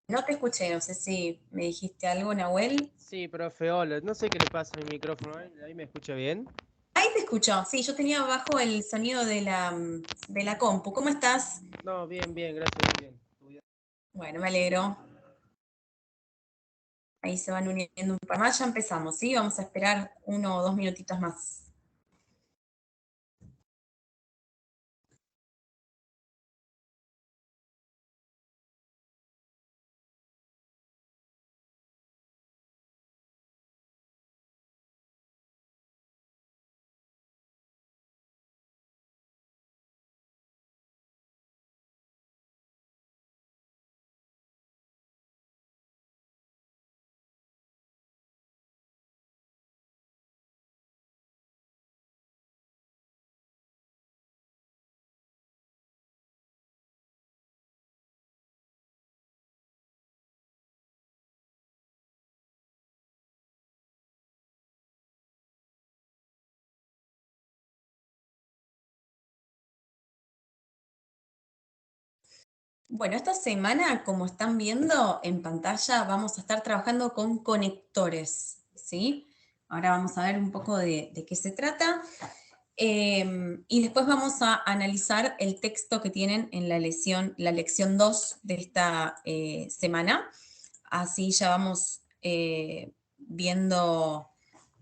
No te escuché, no sé si me dijiste algo, Nahuel. Sí, profe, hola. No sé qué le pasa a mi micrófono. ¿Ahí me escucha bien? Ahí te escucho, sí, yo tenía abajo el sonido de la compu. ¿Cómo estás? No, bien, bien, gracias, bien. Bueno, me alegro. Ahí se van uniendo un par más, ya empezamos, ¿sí? Vamos a esperar 1 o 2 minutitos más. Bueno, esta semana, como están viendo en pantalla, vamos a estar trabajando con conectores, ¿sí? Ahora vamos a ver un poco de qué se trata. Y después vamos a analizar el texto que tienen en la lección 2 de esta semana. Así ya vamos viendo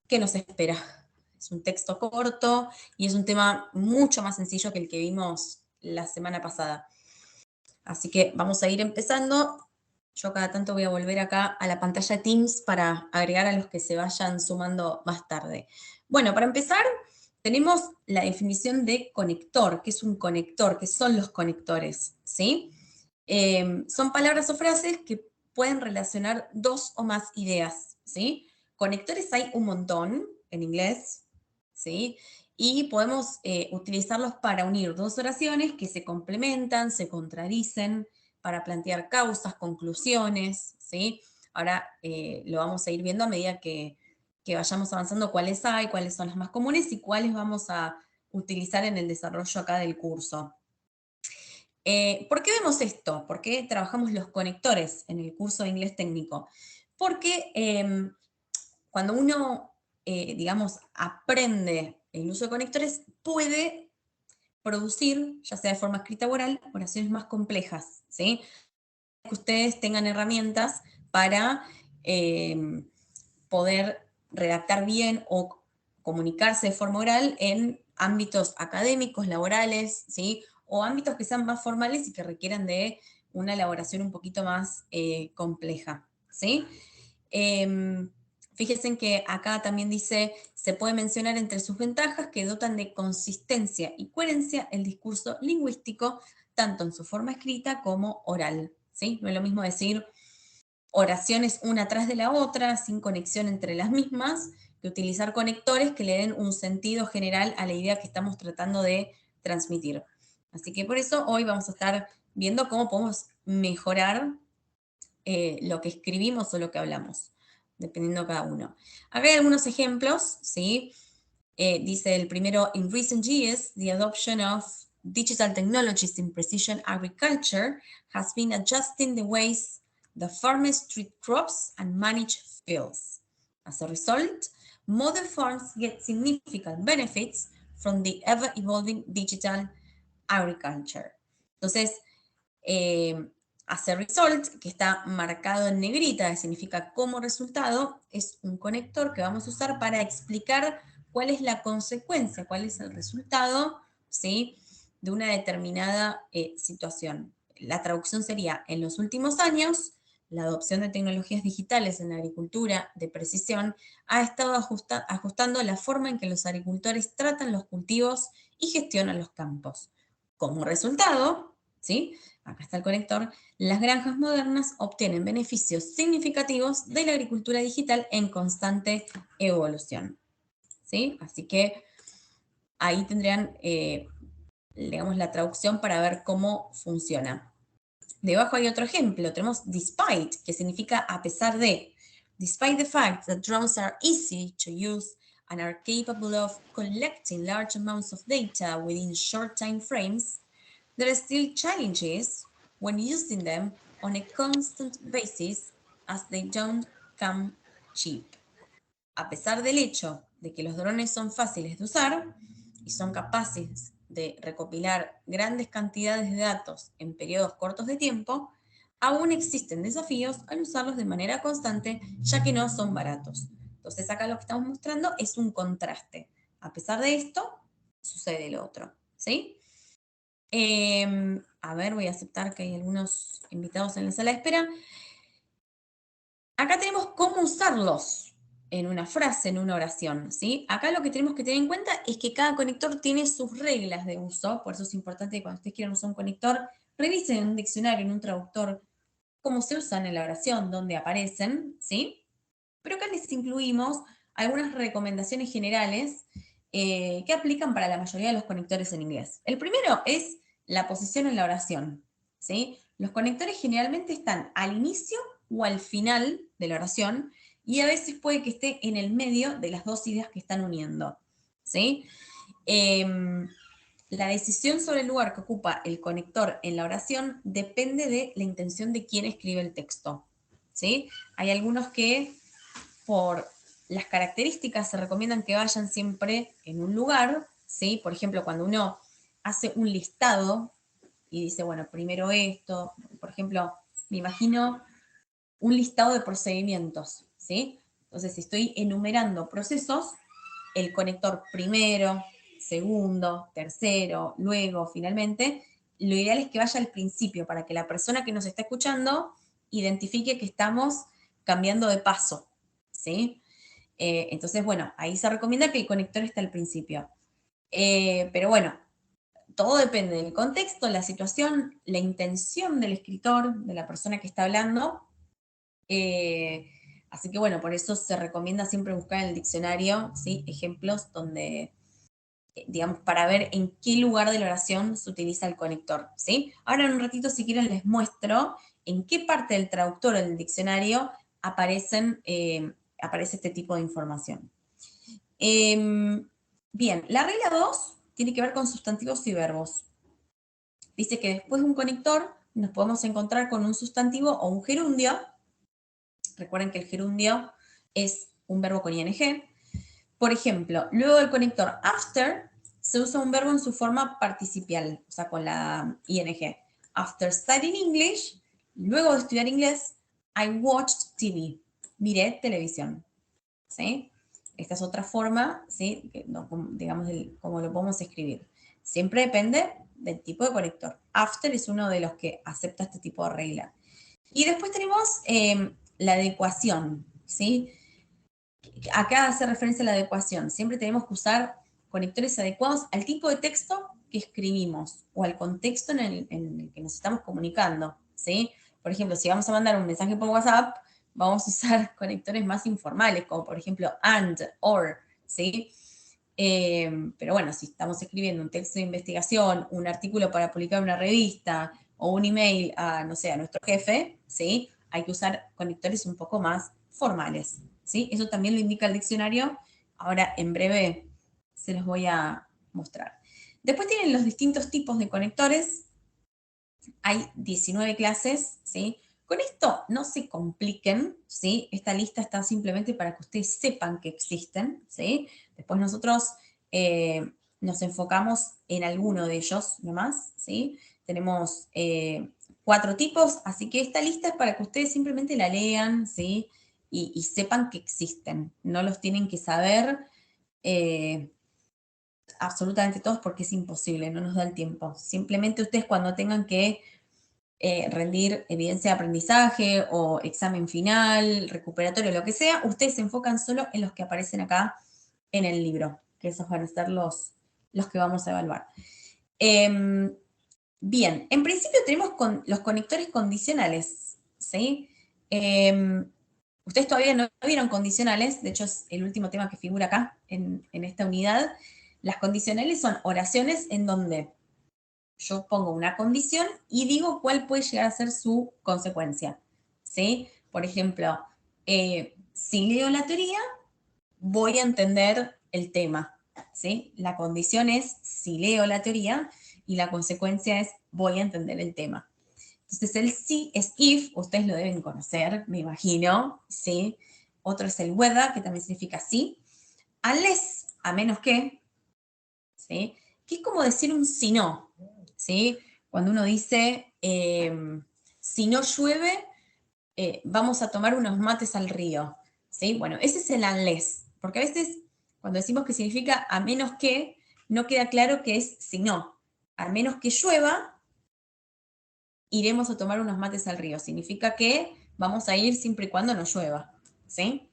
qué nos espera. Es un texto corto y es un tema mucho más sencillo que el que vimos la semana pasada. Así que vamos a ir empezando. Yo cada tanto voy a volver acá a la pantalla Teams para agregar a los que se vayan sumando más tarde. Bueno, para empezar, tenemos la definición de conector. ¿Qué es un conector? ¿Qué son los conectores? ¿Sí? Son palabras o frases que pueden relacionar dos o más ideas. ¿Sí? Conectores hay un montón en inglés. ¿Sí? Y podemos utilizarlos para unir dos oraciones que se complementan, se contradicen, para plantear causas, conclusiones, ¿sí? Ahora lo vamos a ir viendo a medida que vayamos avanzando cuáles hay, cuáles son las más comunes y cuáles vamos a utilizar en el desarrollo acá del curso. ¿Por qué vemos esto? ¿Por qué trabajamos los conectores en el curso de inglés técnico? Porque cuando uno, digamos, aprende el uso de conectores, puede producir, ya sea de forma escrita o oral, oraciones más complejas, ¿sí? Que ustedes tengan herramientas para poder redactar bien o comunicarse de forma oral en ámbitos académicos, laborales, ¿sí? O ámbitos que sean más formales y que requieran de una elaboración un poquito más compleja, ¿sí? Eh, Fíjense que acá también dice, se puede mencionar entre sus ventajas que dotan de consistencia y coherencia el discurso lingüístico, tanto en su forma escrita como oral, ¿sí? No es lo mismo decir oraciones una tras de la otra, sin conexión entre las mismas, que utilizar conectores que le den un sentido general a la idea que estamos tratando de transmitir. Así que por eso hoy vamos a estar viendo cómo podemos mejorar lo que escribimos o lo que hablamos, dependiendo de cada uno. Acá hay algunos ejemplos, ¿sí? Dice el primero, in recent years, the adoption of digital technologies in precision agriculture has been adjusting the ways the farmers treat crops and manage fields. As a result, modern farms get significant benefits from the ever-evolving digital agriculture. Entonces, as a result, que está marcado en negrita, que significa como resultado, es un conector que vamos a usar para explicar cuál es la consecuencia, cuál es el resultado, ¿sí? De una determinada situación. La traducción sería, en los últimos años, la adopción de tecnologías digitales en la agricultura de precisión ha estado ajustando la forma en que los agricultores tratan los cultivos y gestionan los campos. Como resultado, ¿sí? Acá está el conector, las granjas modernas obtienen beneficios significativos de la agricultura digital en constante evolución. ¿Sí? Así que ahí tendrían, digamos, la traducción para ver cómo funciona. Debajo hay otro ejemplo, tenemos despite, que significa a pesar de. Despite the fact that drones are easy to use and are capable of collecting large amounts of data within short time frames, there are still challenges when using them on a constant basis as they don't come cheap. A pesar del hecho de que los drones son fáciles de usar y son capaces de recopilar grandes cantidades de datos en periodos cortos de tiempo, aún existen desafíos al usarlos de manera constante, ya que no son baratos. Entonces acá lo que estamos mostrando es un contraste. A pesar de esto, sucede lo otro, ¿sí? A ver, voy a aceptar que hay algunos invitados en la sala de espera. Acá tenemos cómo usarlos en una frase, en una oración, ¿sí? Acá lo que tenemos que tener en cuenta es que cada conector tiene sus reglas de uso, por eso es importante que cuando ustedes quieran usar un conector, revisen en un diccionario, en un traductor, cómo se usan en la oración, dónde aparecen, ¿sí? Pero acá les incluimos algunas recomendaciones generales que aplican para la mayoría de los conectores en inglés. El primero es la posición en la oración, ¿sí? Los conectores generalmente están al inicio o al final de la oración y a veces puede que esté en el medio de las dos ideas que están uniendo, ¿sí? La decisión sobre el lugar que ocupa el conector en la oración depende de la intención de quien escribe el texto, ¿sí? Hay algunos que por las características se recomiendan que vayan siempre en un lugar, ¿sí? Por ejemplo, cuando uno hace un listado y dice, bueno, primero esto, por ejemplo, me imagino un listado de procedimientos, ¿sí? Entonces, si estoy enumerando procesos, el conector primero, segundo, tercero, luego, finalmente, lo ideal es que vaya al principio para que la persona que nos está escuchando identifique que estamos cambiando de paso, ¿sí? Entonces, bueno, ahí se recomienda que el conector esté al principio. Pero bueno, todo depende del contexto, la situación, la intención del escritor, de la persona que está hablando. Así que bueno, por eso se recomienda siempre buscar en el diccionario, ¿sí? Ejemplos donde, digamos, para ver en qué lugar de la oración se utiliza el conector, ¿sí? Ahora en un ratito, si quieren, les muestro en qué parte del traductor o del diccionario aparece este tipo de información. Bien, la regla 2 tiene que ver con sustantivos y verbos. Dice que después de un conector nos podemos encontrar con un sustantivo o un gerundio. Recuerden que el gerundio es un verbo con ing. Por ejemplo, luego del conector after se usa un verbo en su forma participial, o sea, con la ing. After studying English, luego de estudiar inglés, I watched TV. Miré televisión. ¿Sí? Esta es otra forma, ¿sí? Digamos, cómo lo podemos escribir. Siempre depende del tipo de conector. After es uno de los que acepta este tipo de regla. Y después tenemos la adecuación, ¿sí? Acá hace referencia a la adecuación. Siempre tenemos que usar conectores adecuados al tipo de texto que escribimos o al contexto en el que nos estamos comunicando, ¿sí? Por ejemplo, si vamos a mandar un mensaje por WhatsApp, vamos a usar conectores más informales, como por ejemplo and, or, ¿sí? Pero bueno, si estamos escribiendo un texto de investigación, un artículo para publicar en una revista o un email a, no sé, a nuestro jefe, ¿sí? Hay que usar conectores un poco más formales, ¿sí? Eso también lo indica el diccionario. Ahora, en breve, se los voy a mostrar. Después tienen los distintos tipos de conectores. Hay 19 clases, ¿sí? Con esto no se compliquen, ¿sí? Esta lista está simplemente para que ustedes sepan que existen, ¿sí? Después nosotros nos enfocamos en alguno de ellos nomás, ¿sí? Tenemos 4 tipos, así que esta lista es para que ustedes simplemente la lean, ¿sí? Y sepan que existen. No los tienen que saber absolutamente todos porque es imposible, no nos da el tiempo. Simplemente ustedes cuando tengan que rendir evidencia de aprendizaje o examen final, recuperatorio, lo que sea, ustedes se enfocan solo en los que aparecen acá en el libro, que esos van a ser los que vamos a evaluar. Bien, en principio tenemos los conectores condicionales, ¿sí? Ustedes todavía no vieron condicionales, de hecho es el último tema que figura acá en esta unidad. Las condicionales son oraciones en donde yo pongo una condición y digo cuál puede llegar a ser su consecuencia, ¿sí? Por ejemplo, si leo la teoría, voy a entender el tema, ¿sí? La condición es si leo la teoría y la consecuencia es voy a entender el tema. Entonces el si es if, ustedes lo deben conocer, me imagino, ¿sí? Otro es el whether, que también significa sí. Unless, a menos que, ¿sí? Que es como decir un si no, ¿sí? Cuando uno dice, si no llueve, vamos a tomar unos mates al río, ¿sí? Bueno, ese es el unless, porque a veces cuando decimos que significa a menos que, no queda claro que es si no. A menos que llueva, iremos a tomar unos mates al río. Significa que vamos a ir siempre y cuando no llueva, ¿sí?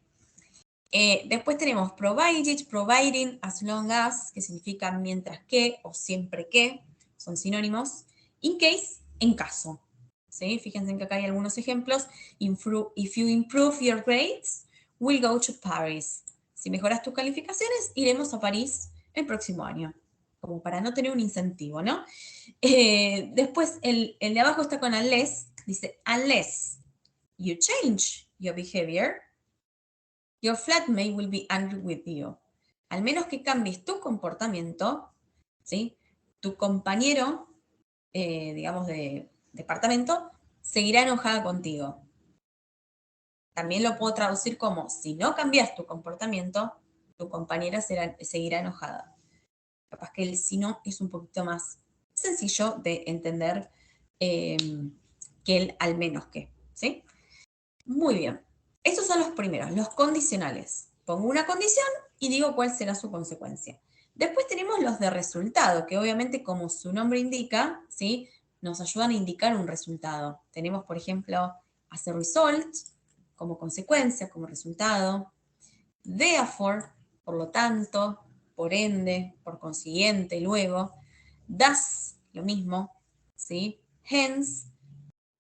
Después tenemos provided, providing, as long as, que significa mientras que o siempre que, son sinónimos. In case, en caso. ¿Sí? Fíjense que acá hay algunos ejemplos. If you improve your grades, we'll go to Paris. Si mejoras tus calificaciones, iremos a París el próximo año. Como para no tener un incentivo, ¿no? Después, el de abajo está con unless. Dice, unless you change your behavior, your flatmate will be angry with you. Al menos que cambies tu comportamiento, ¿sí? Tu compañero, digamos, de departamento, seguirá enojada contigo. También lo puedo traducir como, si no cambias tu comportamiento, tu compañera seguirá enojada. Capaz que el si no es un poquito más sencillo de entender eh, que el al menos que, ¿sí? Muy bien. Estos son los primeros, los condicionales. Pongo una condición y digo cuál será su consecuencia. Después tenemos los de resultado, que obviamente como su nombre indica, ¿sí? Nos ayudan a indicar un resultado. Tenemos, por ejemplo, as a result, como consecuencia, como resultado. Therefore, por lo tanto, por ende, por consiguiente, luego. Thus, lo mismo, ¿sí? Hence,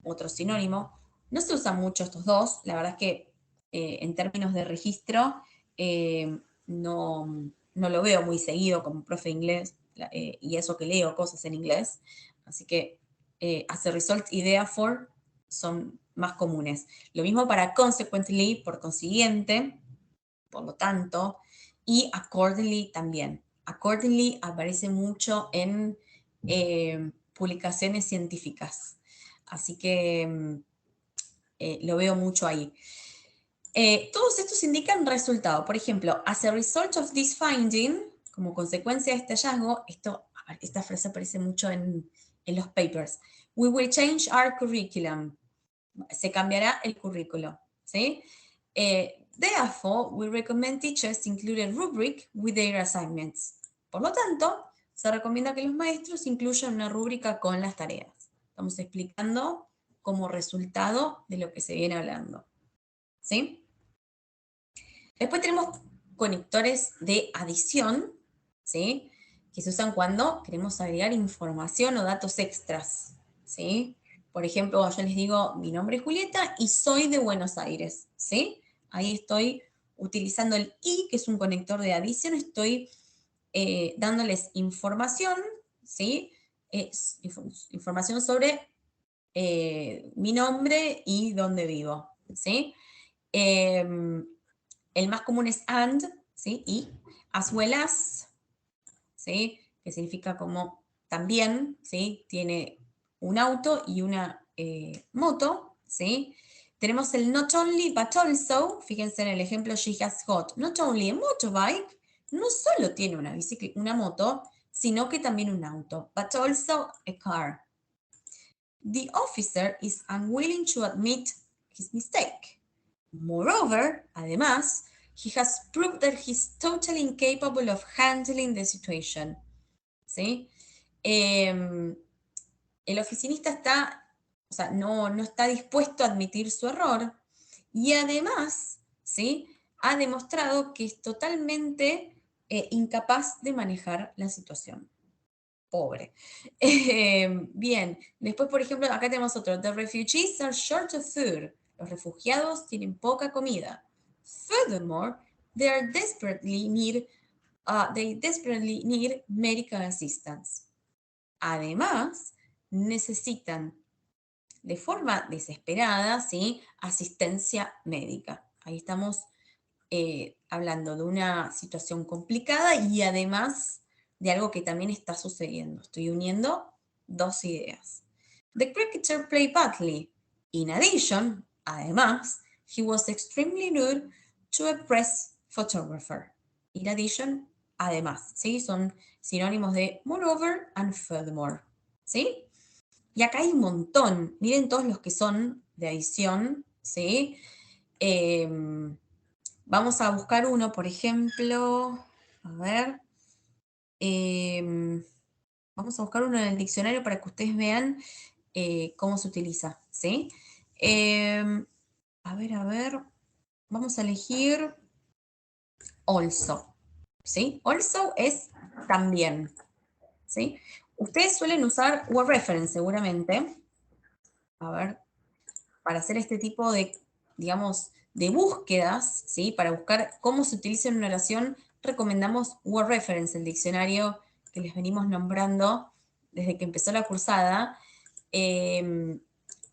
otro sinónimo. No se usan mucho estos dos, la verdad es que en términos de registro no lo veo muy seguido como profe de inglés, y eso que leo cosas en inglés, así que as a result y therefore son más comunes. Lo mismo para consequently, por consiguiente, por lo tanto, y accordingly también. Accordingly aparece mucho en publicaciones científicas. Así que lo veo mucho ahí. Todos estos indican resultado. Por ejemplo, as a result of this finding, como consecuencia de este hallazgo, esta frase aparece mucho en los papers. We will change our curriculum. Se cambiará el currículo. ¿Sí? Therefore, we recommend teachers include a rubric with their assignments. Por lo tanto, se recomienda que los maestros incluyan una rúbrica con las tareas. Estamos explicando como resultado de lo que se viene hablando. ¿Sí? Después tenemos conectores de adición, ¿sí? Que se usan cuando queremos agregar información o datos extras, ¿sí? Por ejemplo, yo les digo, mi nombre es Julieta y soy de Buenos Aires, ¿sí? Ahí estoy utilizando el y, que es un conector de adición, estoy dándoles información, ¿sí? Información sobre mi nombre y dónde vivo, ¿sí? El más común es and, ¿sí? Y, as well as, ¿sí? Que significa como también, ¿sí? Tiene un auto y una moto, ¿sí? Tenemos el not only but also, fíjense en el ejemplo, she has got not only a motorbike, no solo tiene una moto, sino que también un auto, but also a car. The officer is unwilling to admit his mistake. Moreover, además, he has proved that he's totally incapable of handling the situation. ¿Sí? El oficinista o sea, no está dispuesto a admitir su error y además, ¿sí? Ha demostrado que es totalmente incapaz de manejar la situación. Pobre. Bien, después, por ejemplo, acá tenemos otro. The refugees are short of food. Los refugiados tienen poca comida. Furthermore, they desperately need medical assistance. Además, necesitan de forma desesperada, ¿sí? Asistencia médica. Ahí estamos hablando de una situación complicada y además de algo que también está sucediendo. Estoy uniendo dos ideas. The cricketer played badly. In addition, además, he was extremely rude to a press photographer. In addition, además, ¿sí? Son sinónimos de moreover and furthermore, ¿sí? Y acá hay un montón. Miren todos los que son de adición, ¿sí? Vamos a buscar uno, por ejemplo, a ver. Vamos a buscar uno en el diccionario para que ustedes vean cómo se utiliza, ¿sí? A ver, vamos a elegir also, ¿sí? Also es también, ¿sí? Ustedes suelen usar word reference seguramente, a ver, para hacer este tipo de, digamos, de búsquedas, ¿sí? Para buscar cómo se utiliza en una oración, recomendamos word reference, el diccionario que les venimos nombrando desde que empezó la cursada,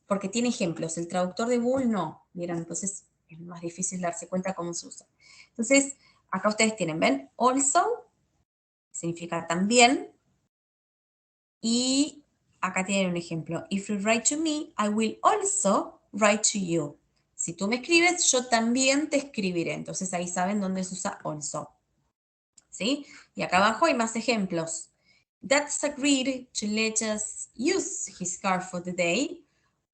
porque tiene ejemplos. El traductor de Google no, ¿vieron? Entonces es más difícil darse cuenta cómo se usa. Entonces, acá ustedes tienen, ¿ven? Also significa también. Y acá tienen un ejemplo. If you write to me, I will also write to you. Si tú me escribes, yo también te escribiré. Entonces ahí saben dónde se usa also. ¿Sí? Y acá abajo hay más ejemplos. Dad's agreed to let us use his car for the day.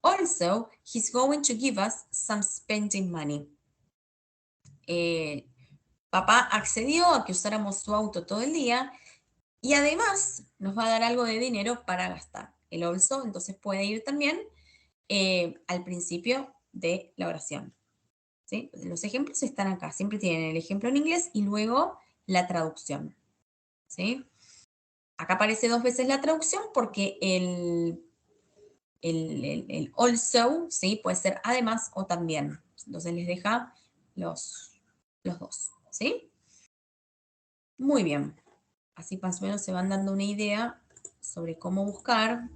Also, he's going to give us some spending money. Papá accedió a que usáramos su auto todo el día y además nos va a dar algo de dinero para gastar. El also, entonces puede ir también al principio de la oración. ¿Sí? Los ejemplos están acá. Siempre tienen el ejemplo en inglés y luego la traducción. ¿Sí? Acá aparece 2 veces la traducción porque el also, ¿sí? Puede ser además o también. Entonces les deja los dos, ¿sí? Muy bien. Así más o menos se van dando una idea sobre cómo buscar,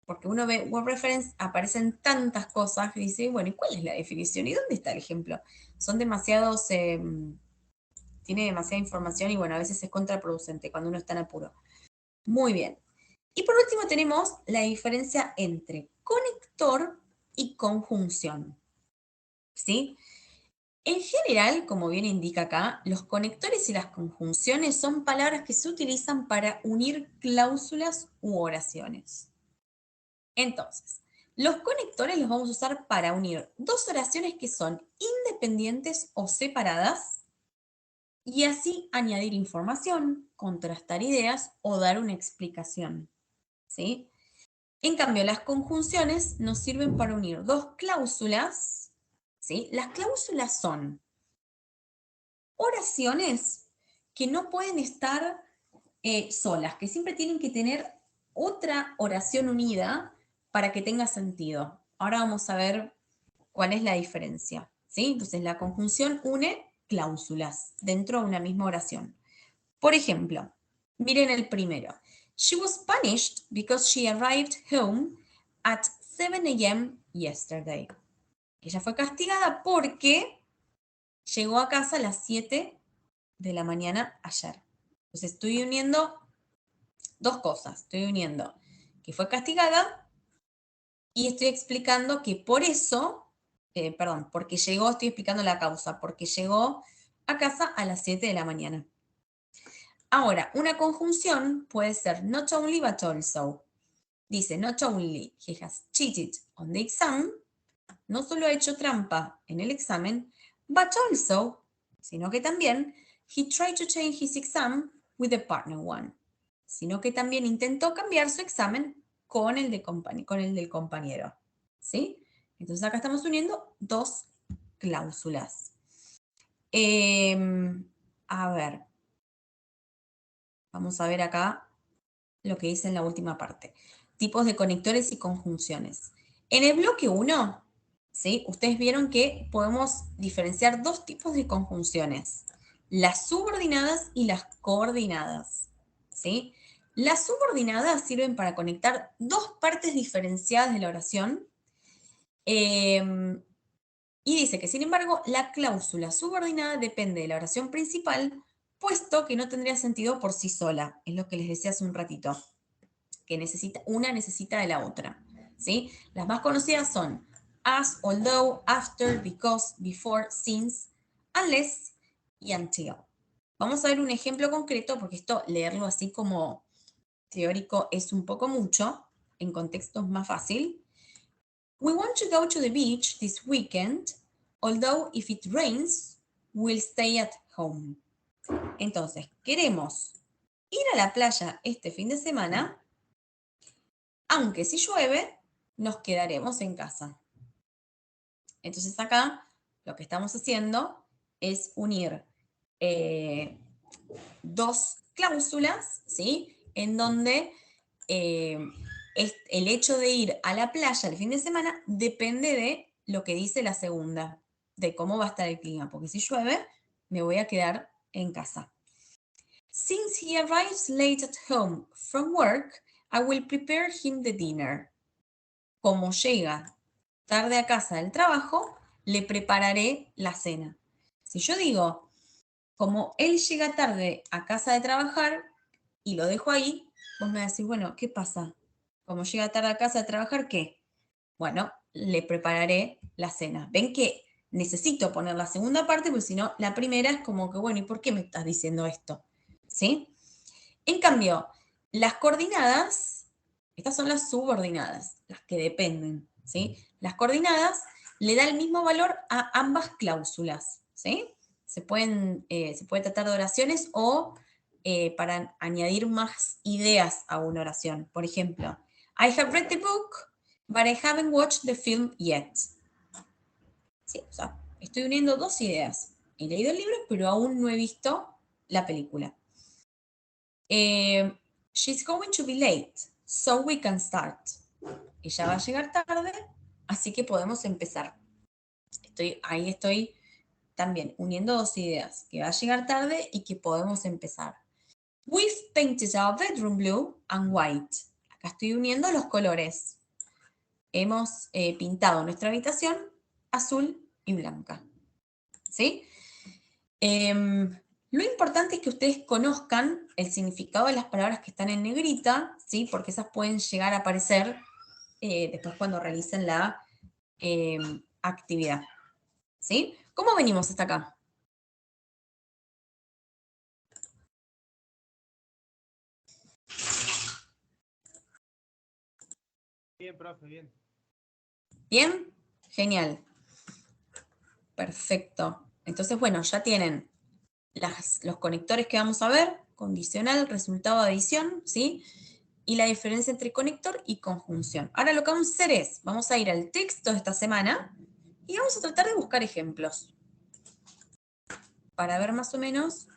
porque uno ve word reference, aparecen tantas cosas que dice, bueno, ¿y cuál es la definición? ¿Y dónde está el ejemplo? Son demasiados, tiene demasiada información y bueno, a veces es contraproducente cuando uno está en apuro. Muy bien. Y por último tenemos la diferencia entre conector y conjunción. ¿Sí? En general, como bien indica acá, los conectores y las conjunciones son palabras que se utilizan para unir cláusulas u oraciones. Entonces, los conectores los vamos a usar para unir 2 oraciones que son independientes o separadas y así añadir información, contrastar ideas o dar una explicación. ¿Sí? En cambio, las conjunciones nos sirven para unir 2 cláusulas. ¿Sí? Las cláusulas son oraciones que no pueden estar solas, que siempre tienen que tener otra oración unida para que tenga sentido. Ahora vamos a ver cuál es la diferencia. ¿Sí? Entonces, la conjunción une cláusulas dentro de una misma oración. Por ejemplo, miren el primero. She was punished because she arrived home at 7 a.m. yesterday. Ella fue castigada porque llegó a casa a las 7 de la mañana ayer. Entonces estoy uniendo 2 cosas. Estoy uniendo que fue castigada y estoy explicando que por eso, porque llegó, estoy explicando la causa, porque llegó a casa a las 7 de la mañana. Ahora, una conjunción puede ser not only but also. Dice, not only he has cheated on the exam, no solo ha hecho trampa en el examen, but also, sino que también, he tried to change his exam with the partner one. Sino que también intentó cambiar su examen con el del compañero. ¿Sí? Entonces acá estamos uniendo 2 cláusulas. A ver. Vamos a ver acá lo que dice en la última parte. Tipos de conectores y conjunciones. En el bloque 1, ¿sí? Ustedes vieron que podemos diferenciar 2 tipos de conjunciones. Las subordinadas y las coordinadas. ¿Sí? Las subordinadas sirven para conectar 2 partes diferenciadas de la oración. Y dice que, sin embargo, la cláusula subordinada depende de la oración principal, puesto que no tendría sentido por sí sola. Es lo que les decía hace un ratito. que una necesita de la otra, ¿sí? Las más conocidas son as, although, after, because, before, since, unless y until. Vamos a ver un ejemplo concreto, porque esto leerlo así como teórico es un poco mucho, en contexto es más fácil. We want to go to the beach this weekend, although if it rains, we'll stay at home. Entonces, queremos ir a la playa este fin de semana, aunque si llueve, nos quedaremos en casa. Entonces acá lo que estamos haciendo es unir dos cláusulas, ¿sí? En donde el hecho de ir a la playa el fin de semana depende de lo que dice la segunda, de cómo va a estar el clima, porque si llueve, me voy a quedar en casa. Since he arrives late at home from work, I will prepare him the dinner. Como llega tarde a casa del trabajo, le prepararé la cena. Si yo digo, como él llega tarde a casa de trabajar y lo dejo ahí, vos me decís, bueno, ¿qué pasa? Como llega tarde a casa de trabajar, ¿qué? Bueno, le prepararé la cena. Ven que necesito poner la segunda parte, porque si no, la primera es como que, bueno, ¿y por qué me estás diciendo esto? ¿Sí? En cambio, las coordinadas, estas son las subordinadas, las que dependen, ¿sí? Las coordinadas le da el mismo valor a ambas cláusulas, ¿sí? Se puede tratar de oraciones o para añadir más ideas a una oración. Por ejemplo, I have read the book, but I haven't watched the film yet. ¿Sí? O sea, estoy uniendo dos ideas. He leído el libro, pero aún no he visto la película. She's going to be late, so we can start. Ella va a llegar tarde, así que podemos empezar. Ahí estoy también uniendo dos ideas, que va a llegar tarde y que podemos empezar. We've painted our bedroom blue and white. Acá estoy uniendo los colores. Hemos pintado nuestra habitación azul y blanca. ¿Sí? Lo importante es que ustedes conozcan el significado de las palabras que están en negrita, ¿sí? Porque esas pueden llegar a aparecer después cuando realicen la actividad. ¿Sí? ¿Cómo venimos hasta acá? Bien, profe, bien. ¿Bien? Genial. Perfecto. Entonces, bueno, ya tienen los conectores que vamos a ver, condicional, resultado de adición, ¿sí? Y la diferencia entre conector y conjunción. Ahora lo que vamos a hacer es, vamos a ir al texto de esta semana y vamos a tratar de buscar ejemplos para ver más o menos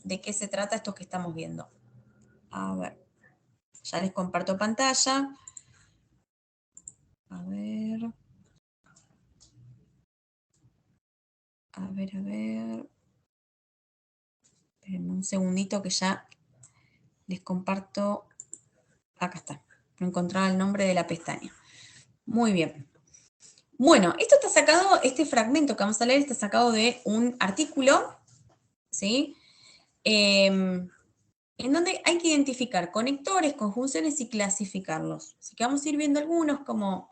de qué se trata esto que estamos viendo. A ver, ya les comparto pantalla. A ver. A ver, a ver. Espérenme un segundito que ya les comparto. Acá está. No encontraba el nombre de la pestaña. Muy bien. Bueno, esto está sacado, este fragmento que vamos a leer está sacado de un artículo, ¿sí? En donde hay que identificar conectores, conjunciones y clasificarlos. Así que vamos a ir viendo algunos como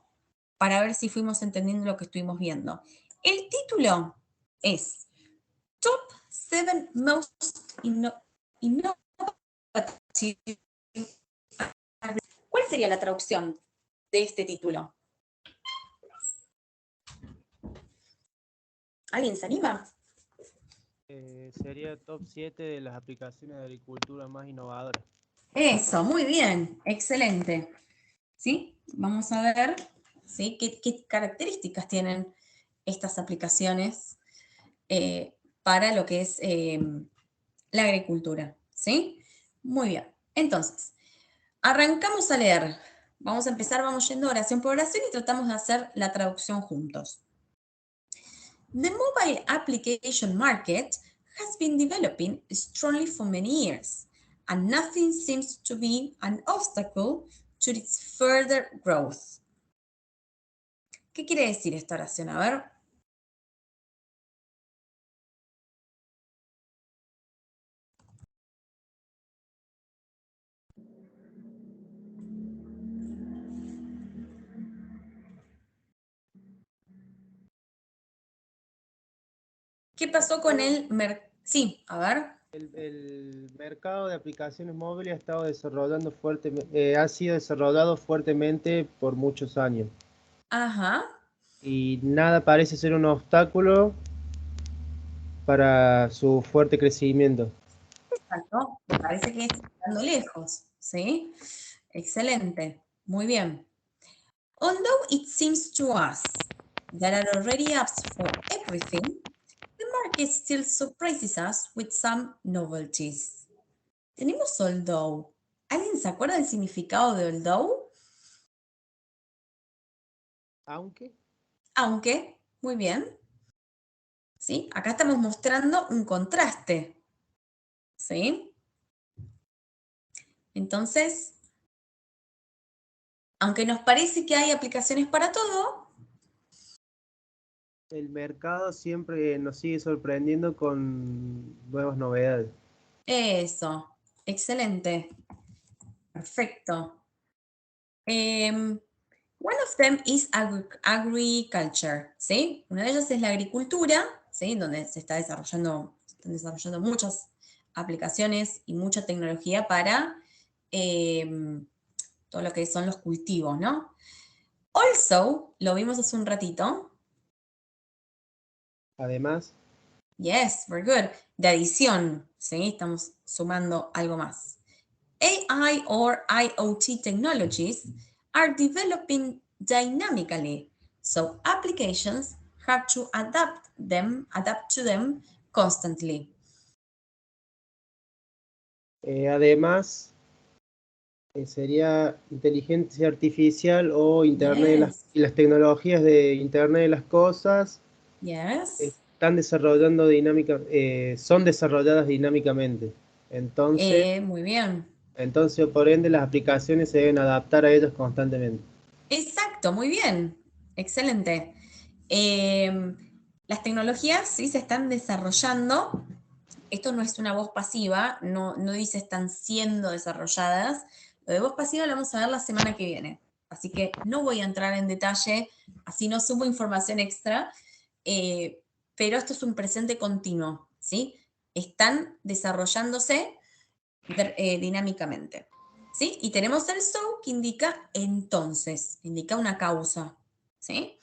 para ver si fuimos entendiendo lo que estuvimos viendo. El título es Top 7 Most Innovative. ¿Cuál sería la traducción de este título? ¿Alguien se anima? Sería top 7 de las aplicaciones de agricultura más innovadoras. Eso, muy bien, excelente. ¿Sí? Vamos a ver, ¿sí? ¿Qué características tienen estas aplicaciones para lo que es la agricultura? ¿Sí? Muy bien. Entonces, arrancamos a leer. Vamos a empezar, vamos yendo oración por oración y tratamos de hacer la traducción juntos. The mobile application market has been developing strongly for many years, and nothing seems to be an obstacle to its further growth. ¿Qué quiere decir esta oración? A ver. ¿Qué pasó con el Sí, a ver. El mercado de aplicaciones móviles ha estado desarrollando ha sido desarrollado fuertemente por muchos años. Ajá. Y nada parece ser un obstáculo para su fuerte crecimiento. Exacto. Me parece que está quedando lejos, ¿sí? Excelente. Muy bien. Although it seems to us there are already apps for everything, the market still surprises us with some novelties. Tenemos although. ¿Alguien se acuerda del significado de although? Aunque Aunque, muy bien. ¿Sí? Acá estamos mostrando un contraste. ¿Sí? Entonces, aunque nos parece que hay aplicaciones para todo, el mercado siempre nos sigue sorprendiendo con nuevas novedades. eso, excelente, perfecto. One of them is agriculture, ¿sí? Una de ellas es la agricultura, ¿sí? Donde están desarrollando muchas aplicaciones y mucha tecnología para todo lo que son los cultivos, ¿no? Also, lo vimos hace un ratito. Además, Yes, very good. De adición, ¿sí? Estamos sumando algo más. AI or IoT technologies are developing dynamically, so applications have to adapt to them constantly. además sería inteligencia artificial o Yes, y las tecnologías de Internet de las cosas yes. están desarrollando son desarrolladas dinámicamente. Entonces, Muy bien. por ende, las aplicaciones se deben adaptar a ellas constantemente. Exacto, muy bien. Excelente. Las tecnologías sí se están desarrollando. Esto no es una voz pasiva, no dice están siendo desarrolladas. Lo de voz pasiva lo vamos a ver la semana que viene. Así que no voy a entrar en detalle, así no subo información extra, pero esto es un presente continuo, ¿sí? Están desarrollándose dinámicamente, ¿sí? Y tenemos el so que indica entonces, indica una causa, ¿sí?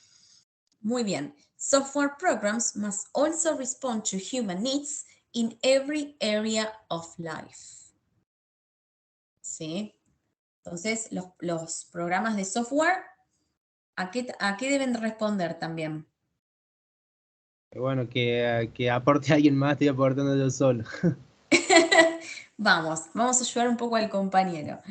Muy bien. Software programs must also respond to human needs in every area of life. ¿Sí? Entonces, los programas de software, ¿a qué deben responder también? Bueno, que aporte alguien más, estoy aportando yo solo. Vamos a ayudar un poco al compañero.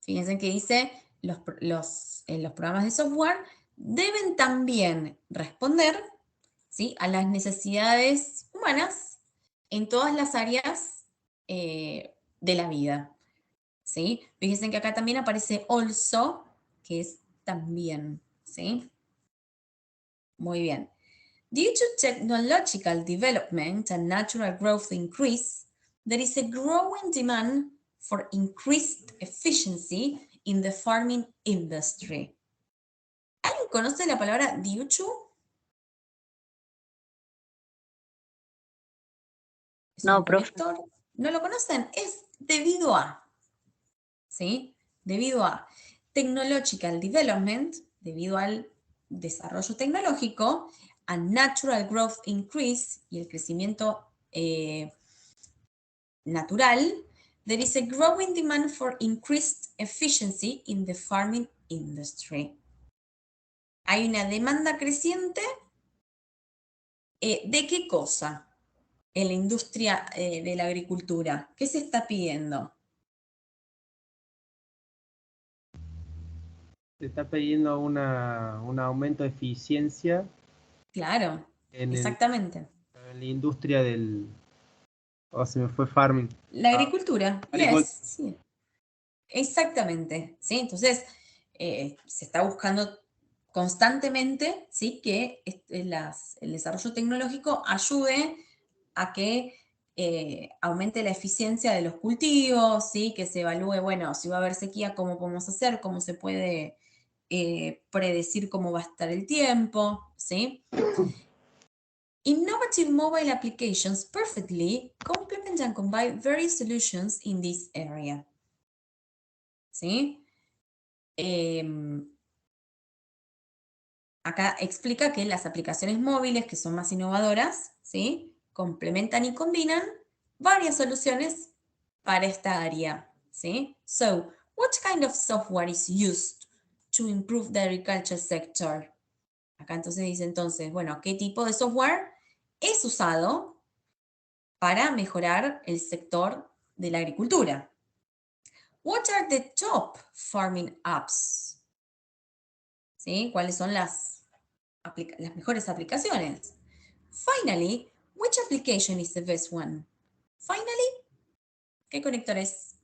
Fíjense que dice, los programas de software deben también responder, ¿sí?, a las necesidades humanas en todas las áreas de la vida. ¿Sí? Fíjense que acá también aparece also, que es también. ¿Sí? Muy bien. Due to technological development and natural growth increase, there is a growing demand for increased efficiency in the farming industry. ¿Alguien conoce la palabra due to? Es un No, profe. conector. ¿No lo conocen? Es debido a. ¿Sí? Debido a technological development, debido al desarrollo tecnológico, a natural growth increase y el crecimiento natural, there is a growing demand for increased efficiency in the farming industry. Hay una demanda creciente ¿de qué cosa? En la industria de la agricultura. ¿Qué se está pidiendo? Se está pidiendo un aumento de eficiencia Claro, en exactamente. en la industria del... Oh, se me fue farming. La Ah, agricultura, yes, sí, exactamente, ¿sí? Entonces, se está buscando constantemente, ¿sí?, que el desarrollo tecnológico ayude a que aumente la eficiencia de los cultivos, ¿sí?, que se evalúe, bueno, si va a haber sequía, cómo podemos hacer, cómo se puede predecir cómo va a estar el tiempo, ¿sí? Innovative mobile applications perfectly complement and combine various solutions in this area. ¿Sí? Acá explica que las aplicaciones móviles que son más innovadoras, ¿sí? Complementan y combinan varias soluciones para esta área, ¿sí? So, what kind of software is used to improve the agriculture sector? Acá entonces dice bueno, ¿qué tipo de software es usado para mejorar el sector de la agricultura? What are the top farming apps? ¿Sí? ¿Cuáles son las mejores aplicaciones? Finally, which application is the best one? Finally, ¿qué conector es?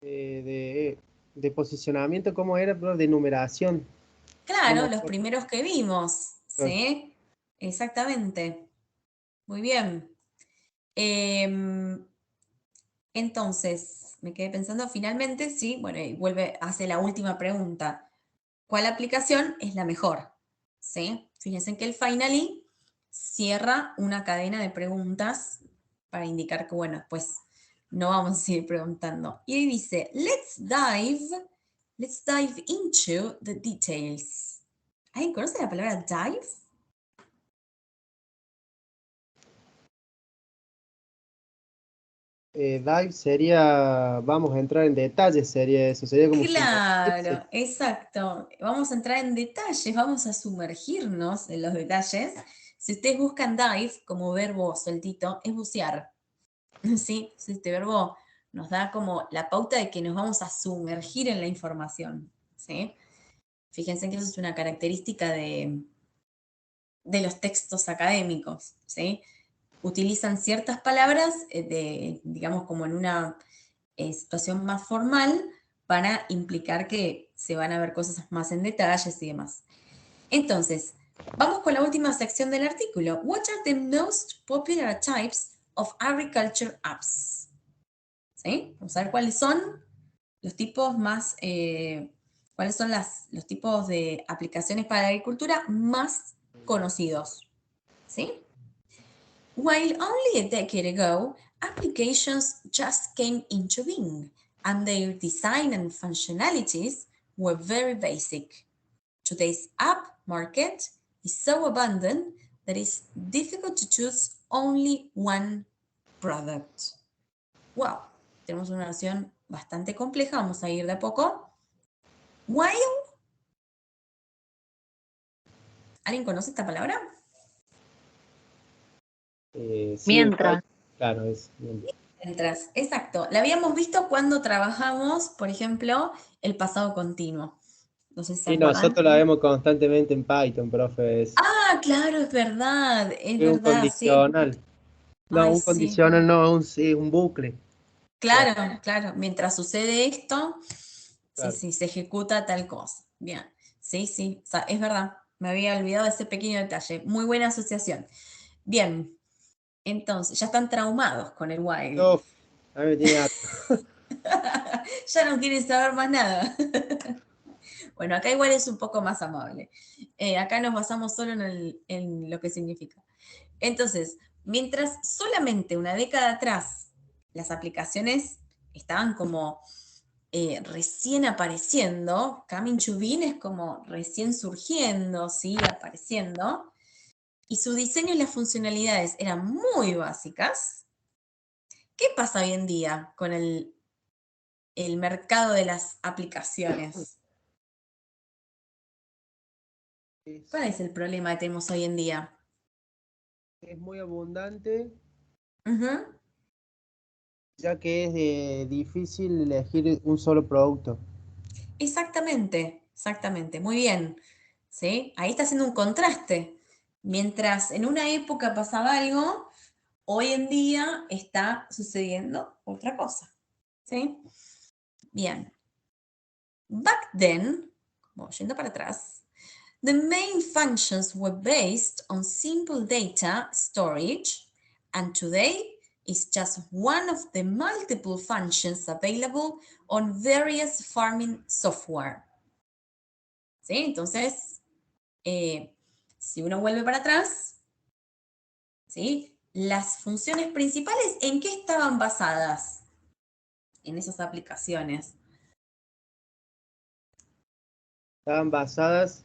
De posicionamiento, ¿cómo era, bro? De numeración. Claro, No me los acuerdo. primeros que vimos, ¿sí? Exactamente. Muy bien. Entonces, me quedé pensando finalmente, sí, bueno, y hace la última pregunta. ¿Cuál aplicación es la mejor? ¿Sí? Fíjense que el finally cierra una cadena de preguntas para indicar que, bueno, pues no vamos a seguir preguntando. Y dice, let's dive into the details. ¿Alguien conoce la palabra dive? Dive sería, vamos a entrar en detalles, sería eso, sería como sumergirse. Claro, exacto. Vamos a entrar en detalles, vamos a sumergirnos en los detalles. Si ustedes buscan dive como verbo sueltito, es bucear. ¿Sí? Este verbo nos da como la pauta de que nos vamos a sumergir en la información. ¿Sí? Fíjense que eso es una característica de los textos académicos. ¿Sí? Utilizan ciertas palabras, digamos, como en una situación más formal para implicar que se van a ver cosas más en detalles y demás. Entonces, vamos con la última sección del artículo. What are the most popular types of agriculture apps? ¿Sí? Vamos a ver cuáles son los tipos más, cuáles son los tipos de aplicaciones para la agricultura más conocidos. ¿Sí? While only a decade ago, applications just came into being, and their design and functionalities were very basic. Today's app market is so abundant that it's difficult to choose only one product. Wow, tenemos una versión bastante compleja, vamos a ir de a poco. While, ¿alguien conoce esta palabra? Sí, Mientras. claro, es bien. Mientras, exacto. La habíamos visto cuando trabajamos, por ejemplo, el pasado continuo. No sé si se Y acuerdan. nosotros la vemos constantemente en Python, profe, Ah, claro, es es un verdad, sí. condicional. No, Ay, un sí. condicional no, sí, un bucle. Claro, Claro, claro. Mientras sucede esto, sí, claro. sí, se ejecuta tal cosa. Bien. Sí, sí, o sea, es verdad. Me había olvidado de ese pequeño detalle. Muy buena asociación. Bien. Entonces, ya están traumados con el while. Uf, a mí me tiene harto. Ya no quieren saber más nada. Bueno, acá igual es un poco más amable. Acá nos basamos solo en lo que significa. Entonces, mientras solamente una década atrás las aplicaciones estaban como recién apareciendo, Coming to Bean es como recién surgiendo, ¿sí? Apareciendo, y su diseño y las funcionalidades eran muy básicas. ¿Qué pasa hoy en día con el mercado de las aplicaciones? ¿Cuál es el problema que tenemos hoy en día? Es muy abundante, Ujú. ya que es difícil elegir un solo producto. Exactamente, exactamente, muy bien. ¿Sí? Ahí está haciendo un contraste. Mientras en una época pasaba algo, hoy en día está sucediendo otra cosa. ¿Sí? Bien. Back then, como yendo para atrás, the main functions were based on simple data storage, and today is just one of the multiple functions available on various farming software. ¿sí? Entonces, si uno vuelve para atrás, ¿sí? Las funciones principales, ¿en qué estaban basadas en esas aplicaciones? Estaban basadas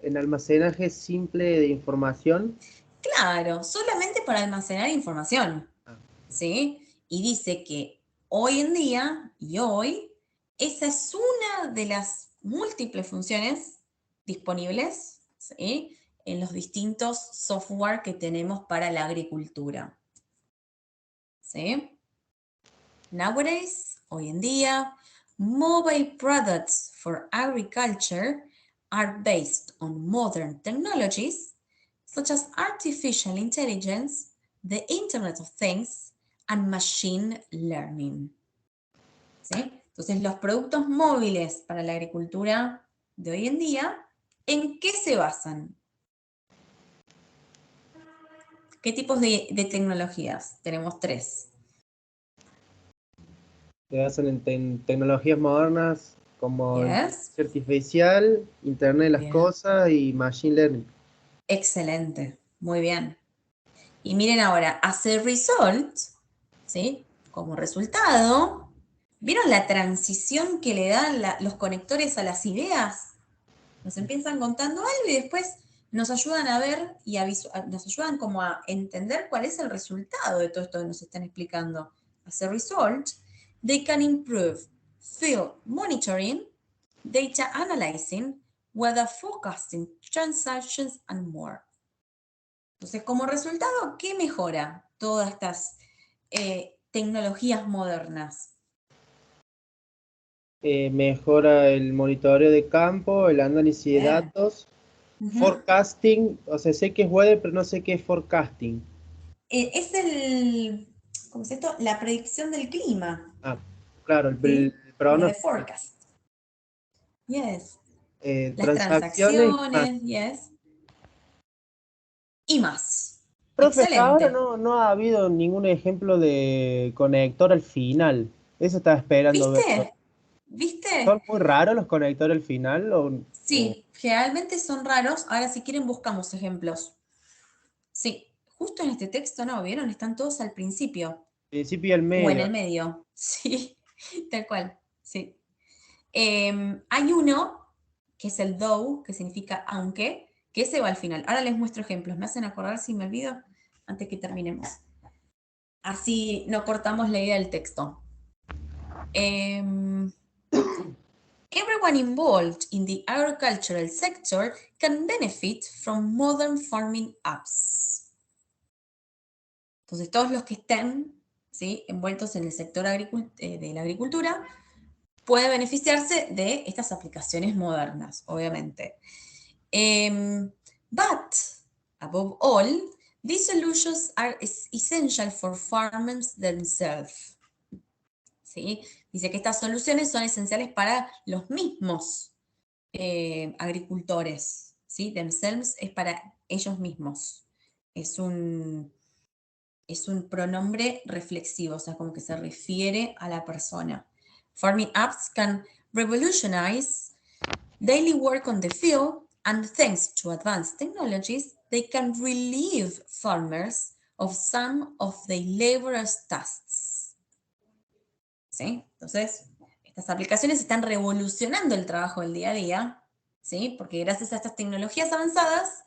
en almacenaje simple de información. Claro, solamente para almacenar información, Ah, ¿sí? Y dice que hoy en día y hoy, esa es una de las múltiples funciones disponibles, ¿sí? En los distintos software que tenemos para la agricultura, ¿sí? Nowadays, hoy en día, mobile products for agriculture are based on modern technologies such as artificial intelligence, the Internet of Things, and machine learning. ¿Sí? Entonces, los productos móviles para la agricultura de hoy en día, ¿en qué se basan? ¿Qué tipos de tecnologías? Tenemos tres. Se basan en tecnologías modernas como Yes. inteligencia artificial, Internet de las Bien. cosas y Machine Learning. Excelente. Muy bien. Y miren ahora, as a result, ¿sí? Como resultado, ¿vieron la transición que le dan los conectores a las ideas? Nos empiezan contando algo y después nos ayudan a ver y nos ayudan como a entender cuál es el resultado de todo esto que nos están explicando. As a result, they can improve field monitoring, data analyzing, weather forecasting, transactions, and more. Entonces, como resultado, ¿qué mejora todas estas tecnologías modernas? Mejora el monitoreo de campo, el análisis de Bien. datos, Ujú. forecasting, o sea, sé que es weather, pero no sé qué es forecasting. Es ¿cómo es esto? La predicción del clima, Ah, claro, el ¿sí? The pronóstico. forecast. Yes. Las Transacciones y más. transacciones, yes. Y más. Profe, hasta ahora Excelente. no ha habido ningún ejemplo de conector al final. Eso estaba esperando ver. ¿Viste? ¿Son ¿Viste? muy raros los conectores al final? O Sí, generalmente son raros. Ahora, si quieren, buscamos ejemplos. Sí, justo en este texto, ¿no? ¿Vieron? Están todos al principio. principio y al O en medio? el medio, sí, tal cual, sí. Hay uno, que es el though, que significa aunque, que ese va al final. Ahora les muestro ejemplos, me hacen acordar si me olvido antes que terminemos. Así no cortamos la idea del texto. Em, Everyone involved in the agricultural sector can benefit from modern farming apps. Entonces, todos los que estén, ¿sí?, envueltos en el sector de la agricultura puede beneficiarse de estas aplicaciones modernas, obviamente. But, above all, these solutions are essential for farmers themselves. ¿Sí? Dice que estas soluciones son esenciales para los mismos agricultores. ¿Sí? Themselves es para ellos mismos. Es es un pronombre reflexivo, o sea, como que se refiere a la persona. Farming apps can revolutionize daily work on the field, and thanks to advanced technologies, they can relieve farmers of some of their laborious tasks. ¿Sí? Entonces, estas aplicaciones están revolucionando el trabajo del día a día, ¿sí? Porque gracias a estas tecnologías avanzadas,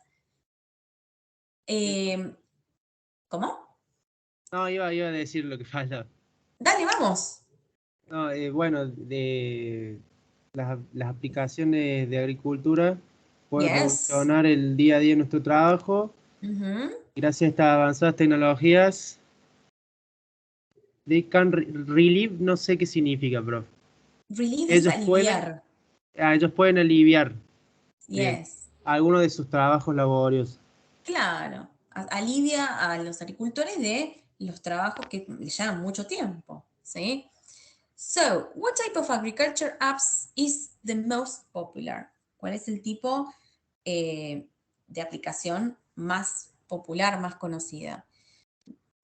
eh, ¿cómo? No, iba a decir lo que falta. Dale, vamos. No, bueno, de las aplicaciones de agricultura pueden Yes. revolucionar el día a día de nuestro trabajo. Ujú. Gracias a estas avanzadas tecnologías, they can relieve, no sé qué significa, profe. Relieve es Ellos pueden, aliviar. ellos pueden aliviar Yes. algunos de sus trabajos laboriosos. Claro. Alivia a los agricultores de los trabajos que les llevan mucho tiempo. ¿Sí? So, what type of agriculture apps is the most popular? ¿Cuál es el tipo de aplicación más popular, más conocida?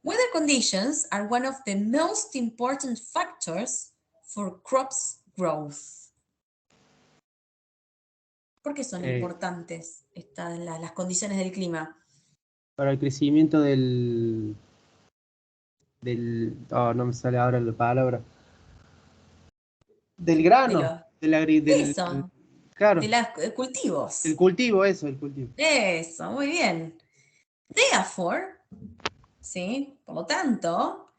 Weather conditions are one of the most important factors for crops growth. ¿Por qué son importantes las condiciones del clima? Para el crecimiento no me sale ahora la palabra, del De grano, los, eso, claro, de los el cultivos. cultivo, eso, el cultivo. Eso, muy bien. Therefore, ¿sí? Por lo tanto,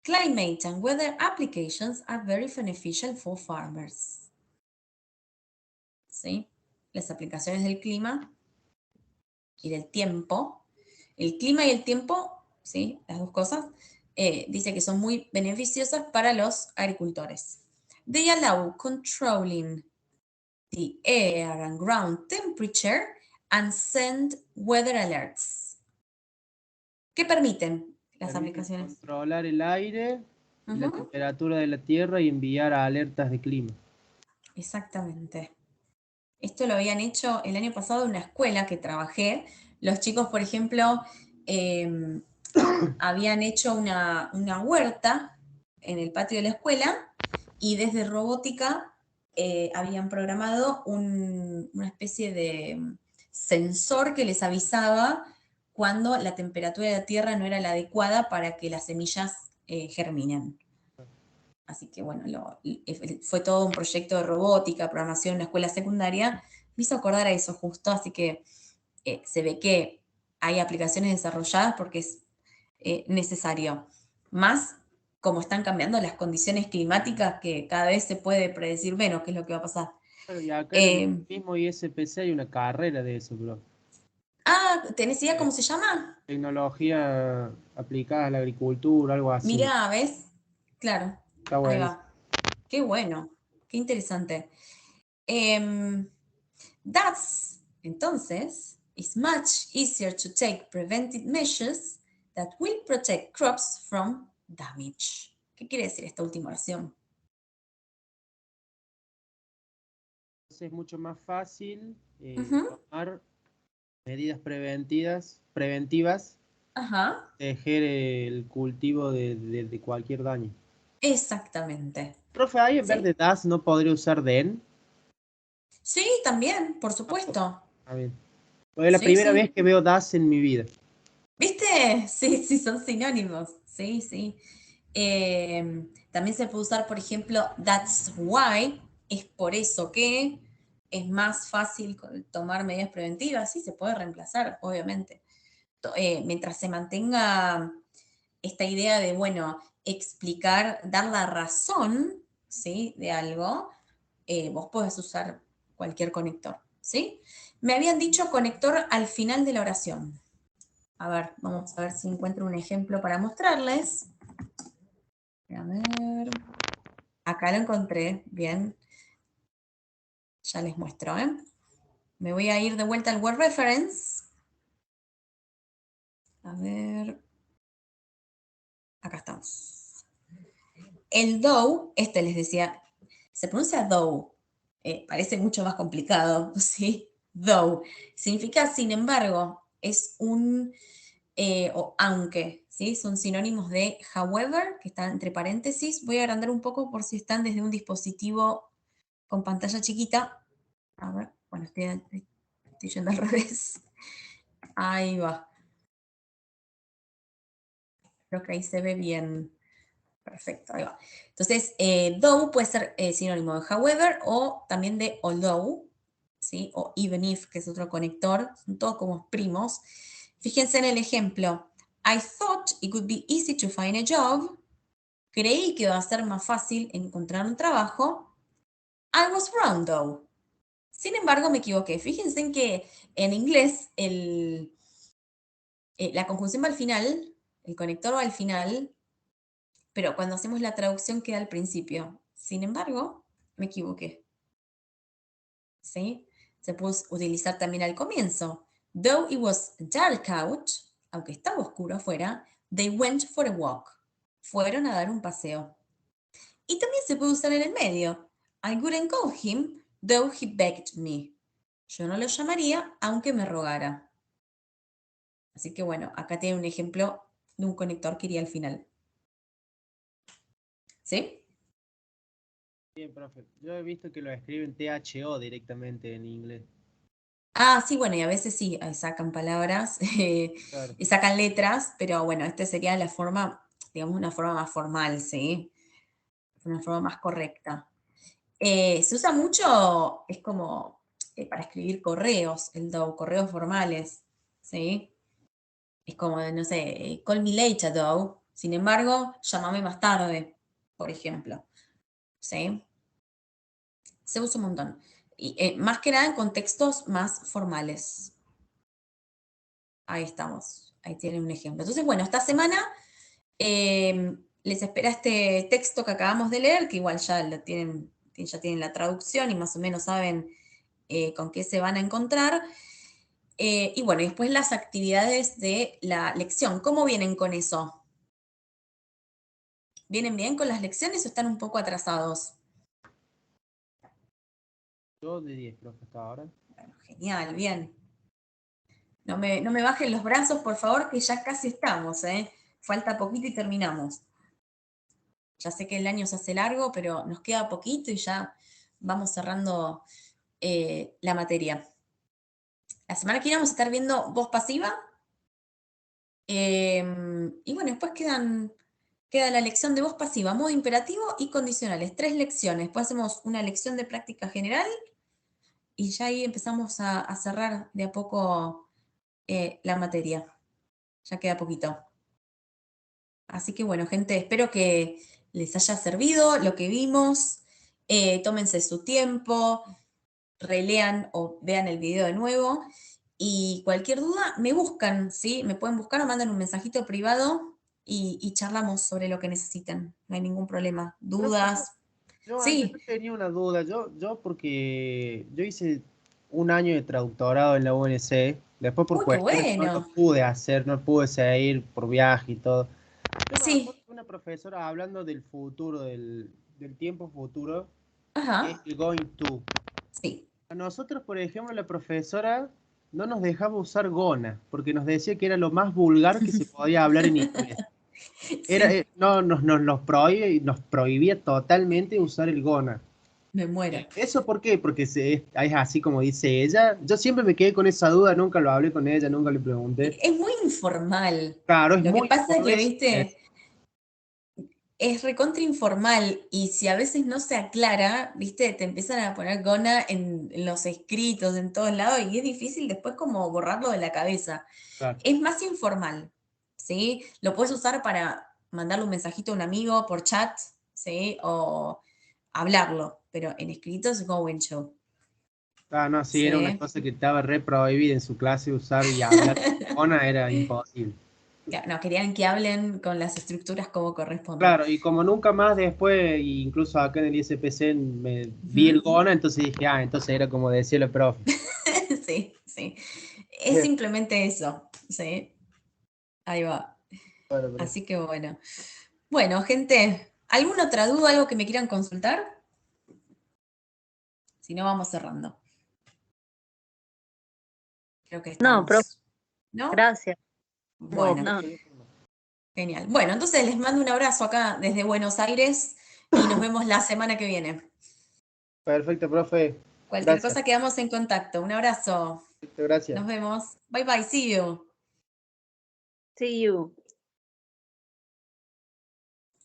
climate and weather applications are very beneficial for farmers. ¿Sí? Las aplicaciones del clima y del tiempo. El clima y el tiempo, ¿sí? Las dos cosas, dice que son muy beneficiosas para los agricultores. They allow controlling the air and ground temperature and send weather alerts. ¿Qué permiten las Permiten aplicaciones? controlar el aire y la Ujú, temperatura de la tierra y enviar alertas de clima. exactamente. Esto lo habían hecho el año pasado en una escuela que trabajé. Los chicos, por ejemplo, eh, habían hecho una huerta en el patio de la escuela y desde robótica habían programado una especie de sensor que les avisaba cuando la temperatura de la tierra no era la adecuada para que las semillas germinen. Así que bueno, fue todo un proyecto de robótica, programación en una escuela secundaria. Me hizo acordar a eso justo, así que se ve que hay aplicaciones desarrolladas porque es necesario. Más como están cambiando las condiciones climáticas, que cada vez se puede predecir menos qué es lo que va a pasar. Bueno, y acá en el Eh, mismo ISPC hay una carrera de eso, bro. ¿tenés idea Eh, cómo se llama? Tecnología aplicada a la agricultura, algo así. Mirá, ¿ves? Claro, Está ahí bueno. va. Qué bueno, qué interesante. Em, Thus, entonces, it's much easier to take preventive measures that will protect crops from damage. ¿Qué quiere decir esta última oración? Entonces es mucho más fácil Ujú, tomar medidas preventivas, ajá, tejer el cultivo de cualquier daño. exactamente. Profe, ahí en vez ¿Sí? de DAS no podría usar DEN. Sí, también, por Ah, pues, supuesto. está bien. Pues es la Sí, primera vez sí. que veo DAS en mi vida. ¿Viste? Sí, sí, son sinónimos. Sí, sí. También se puede usar, por ejemplo, that's why, es por eso que es más fácil tomar medidas preventivas. Sí, se puede reemplazar, obviamente. Mientras se mantenga esta idea de, bueno, explicar, dar la razón, ¿sí? De algo, vos podés usar cualquier conector, ¿sí? Me habían dicho conector al final de la oración. A ver, vamos a ver si encuentro un ejemplo para mostrarles. A ver, acá lo encontré, bien, ya les muestro, ¿eh? Me voy a ir de vuelta al Word Reference. A ver, acá estamos. El though, este les decía, se pronuncia though, parece mucho más complicado, ¿sí? Though. Significa, sin embargo, es un, o aunque, ¿sí? Son sinónimos de however, que están entre paréntesis. Voy a agrandar un poco por si están desde un dispositivo con pantalla chiquita. A ver, bueno, estoy yendo al revés. Ahí va. Creo que ahí se ve bien. Perfecto, ahí va. Entonces, though puede ser sinónimo de however o también de although, ¿sí? O even if, que es otro conector. Son todos como primos. Fíjense en el ejemplo. I thought it would be easy to find a job. Creí que iba a ser más fácil encontrar un trabajo. I was wrong, though. Sin embargo, me equivoqué. Fíjense en que en inglés la conjunción va al final, el conector va al final, pero cuando hacemos la traducción queda al principio. Sin embargo, me equivoqué. ¿Sí? Se puede utilizar también al comienzo. Though it was dark out, aunque estaba oscuro afuera, they went for a walk. Fueron a dar un paseo. Y también se puede usar en el medio. I wouldn't call him, though he begged me. Yo no lo llamaría, aunque me rogara. Así que bueno, acá tiene un ejemplo de un conector que iría al final. ¿Sí? Bien, profe. Yo he visto que lo escriben THO directamente en inglés. Ah, sí, bueno, y a veces sí, sacan palabras Claro. y sacan letras, pero bueno, esta sería la forma, digamos, una forma más formal, ¿sí? Una forma más correcta. Se usa mucho, es como para escribir correos, el DOW, correos formales, ¿sí? Es como, no sé, call me later, DOW. Sin embargo, llámame más tarde, por ejemplo, ¿sí? Se usa un montón. Y, más que nada en contextos más formales. Ahí estamos. Ahí tienen un ejemplo. Entonces, bueno, esta semana les espera este texto que acabamos de leer, que igual ya tienen la traducción y más o menos saben con qué se van a encontrar. Y bueno, y después las actividades de la lección. ¿Cómo vienen con eso? ¿Vienen bien con las lecciones o están un poco atrasados? Yo de 10, profe, hasta ahora. Bueno, genial, bien. No me bajen los brazos, por favor, que ya casi estamos, ¿eh? Falta poquito y terminamos. Ya sé que el año se hace largo, pero nos queda poquito y ya vamos cerrando la materia. La semana que viene vamos a estar viendo voz pasiva. Y bueno, después queda la lección de voz pasiva, modo imperativo y condicionales. 3 lecciones. Después hacemos una lección de práctica general y ya ahí empezamos a cerrar de a poco la materia. Ya queda poquito. Así que bueno, gente, espero que les haya servido lo que vimos. Tómense su tiempo, relean o vean el video de nuevo. Y cualquier duda, me buscan, ¿sí? Me pueden buscar o mandan un mensajito privado y charlamos sobre lo que necesiten. No hay ningún problema. Profe, Dudas. yo antes Sí. yo tenía una duda. Yo porque yo hice un año de traductorado en la UNC. Después por Uy, qué cuestiones no lo bueno. pude hacer, no pude seguir por viaje y todo. Yo me acuerdo Sí. de una profesora hablando del futuro, del tiempo futuro, que es Ajá. el going to. Sí. A nosotros, por ejemplo, la profesora no nos dejaba usar gona, porque nos decía que era lo más vulgar que se podía hablar en inglés. Sí. No, nos prohibía totalmente usar el gona. Me muero. ¿Eso por qué? Porque es así como dice ella. Yo siempre me quedé con esa duda, nunca lo hablé con ella, nunca le pregunté. Es muy informal. Claro, es Lo que muy, pasa es por que, eso viste, es recontra informal y si a veces no se aclara, viste, te empiezan a poner gona en los escritos, en todos lados, y es difícil después como borrarlo de la cabeza. claro. Es más informal, ¿sí? Lo puedes usar para mandarle un mensajito a un amigo por chat, ¿sí? O hablarlo, pero en escrito es going show, Ah, no, sí, era una ¿sí? cosa que estaba re prohibida en su clase usar y hablar con gona era imposible. No, querían que hablen con las estructuras como corresponde. Claro, y como nunca más después, incluso acá en el ISPC me vi el Ujú. GONA, entonces dije, entonces era como decía el profe. Sí, sí. Es simplemente eso, ¿sí? Ahí va. Bueno, profe. Así que bueno. Bueno, gente, ¿alguna otra duda, algo que me quieran consultar? Si no, vamos cerrando. Creo que No, profe, estamos, ¿no? gracias. No, Bueno, No, profe, no. genial. Bueno, entonces les mando un abrazo acá desde Buenos Aires y nos vemos la semana que viene. Perfecto, profe. Cualquier Gracias. cosa quedamos en contacto. Un abrazo. Perfecto, gracias. Nos vemos. Bye bye. See you. see you.